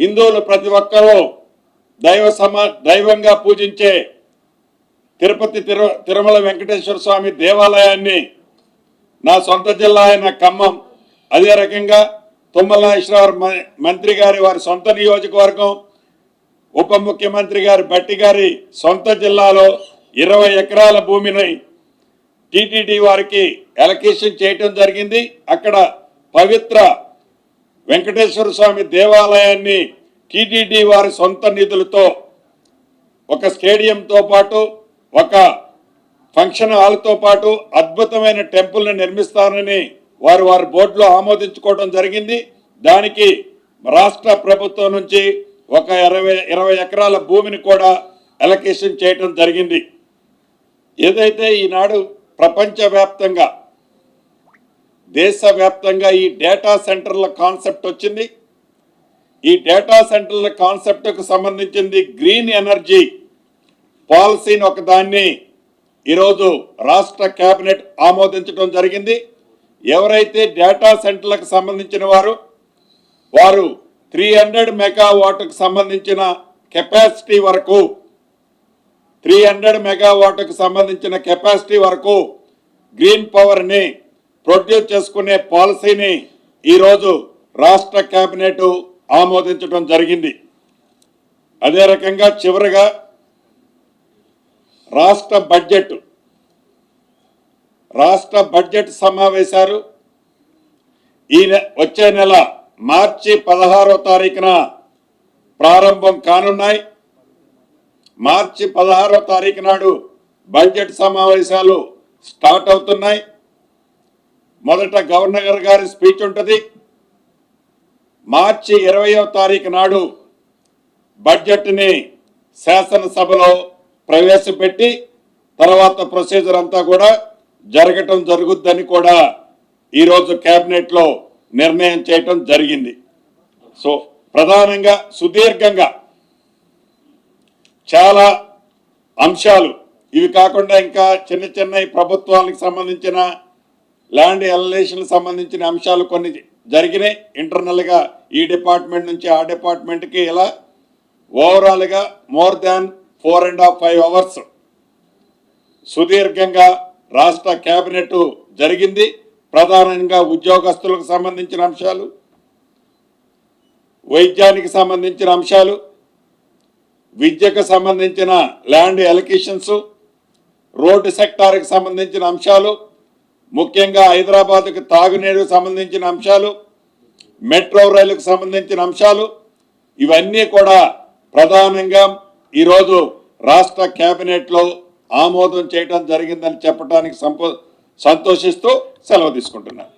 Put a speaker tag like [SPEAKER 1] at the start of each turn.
[SPEAKER 1] హిందువులు ప్రతి ఒక్కరూ దైవంగా పూజించే తిరుపతి తిరుమల వెంకటేశ్వర స్వామి దేవాలయాన్ని నా సొంత జిల్లా అయిన ఖమ్మం, అదే రకంగా తుమ్మల నాగేశ్వరరావు మంత్రి గారి వారి సొంత నియోజకవర్గం, ఉప ముఖ్యమంత్రి గారి బట్టి గారి సొంత జిల్లాలో 20 ఎకరాల భూమిని టీటీడీ వారికి అలొకేషన్ చేయటం జరిగింది. అక్కడ పవిత్ర వెంకటేశ్వర స్వామి దేవాలయాన్ని టీటీడీ వారి సొంత నిధులతో ఒక స్టేడియంతో పాటు ఒక ఫంక్షన్ హాల్తో పాటు అద్భుతమైన టెంపుల్ని నిర్మిస్తారని వారి బోర్డులో ఆమోదించుకోవడం జరిగింది. దానికి రాష్ట్ర ప్రభుత్వం నుంచి ఒక 20 ఎకరాల భూమిని కూడా అలొకేషన్ చేయడం జరిగింది. ఏదైతే ఈనాడు ప్రపంచవ్యాప్తంగా దేశవ్యాప్తంగా ఈ డేటా సెంటర్ల కాన్సెప్ట్ వచ్చింది. ఈ డేటా సెంటర్ల కాన్సెప్ట్కు సంబంధించింది గ్రీన్ ఎనర్జీ పాలసీని ఒకదాన్ని ఈరోజు రాష్ట్ర కేబినెట్ ఆమోదించడం జరిగింది. ఎవరైతే డేటా సెంటర్లకు సంబంధించిన వారు 300 మెగావాట్కు సంబంధించిన కెపాసిటీ వరకు 300 మెగావాట్కు సంబంధించిన కెపాసిటీ వరకు గ్రీన్ పవర్ని ప్రొడ్యూస్ చేసుకునే పాలసీని ఈరోజు రాష్ట్ర కేబినెట్ ఆమోదించడం జరిగింది. అదే రకంగా చివరిగా రాష్ట్ర బడ్జెట్ సమావేశాలు వచ్చే నెల మార్చి 16వ తారీఖున ప్రారంభం కానున్నాయి. మార్చి 16వ తారీఖు నాడు బడ్జెట్ సమావేశాలు స్టార్ట్ అవుతున్నాయి. మొదట గవర్నర్ గారి స్పీచ్ ఉంటుంది. మార్చి 20వ తారీఖు నాడు బడ్జెట్ని శాసనసభలో ప్రవేశపెట్టి తర్వాత ప్రొసీజర్ అంతా కూడా జరగటం జరుగుద్దని కూడా ఈరోజు కేబినెట్లో నిర్ణయం చేయటం జరిగింది. సో ప్రధానంగా సుదీర్ఘంగా చాలా అంశాలు ఇవి కాకుండా ఇంకా చిన్న ప్రభుత్వానికి సంబంధించిన ల్యాండ్ ఎలలేషన్ సంబంధించిన అంశాలు కొన్ని జరిగినాయి. ఇంటర్నల్గా ఈ డిపార్ట్మెంట్ నుంచి ఆ డిపార్ట్మెంట్కి ఇలా ఓవరాల్గా మోర్ దాన్ 4.5 అవర్స్ సుదీర్ఘంగా రాష్ట్ర కేబినెట్ జరిగింది. ప్రధానంగా ఉద్యోగస్తులకు సంబంధించిన అంశాలు, వైద్యానికి సంబంధించిన అంశాలు, విద్యకు సంబంధించిన ల్యాండ్ ఎలొకేషన్స్, రోడ్డు సెక్టార్కి సంబంధించిన అంశాలు, ముఖ్యంగా హైదరాబాద్కు తాగునీరుకు సంబంధించిన అంశాలు, మెట్రో రైలుకు సంబంధించిన అంశాలు, ఇవన్నీ కూడా ప్రధానంగా ఈరోజు రాష్ట్ర కేబినెట్లో ఆమోదం చేయడం జరిగిందని చెప్పడానికి సంతోషిస్తూ సెలవు తీసుకుంటున్నాను.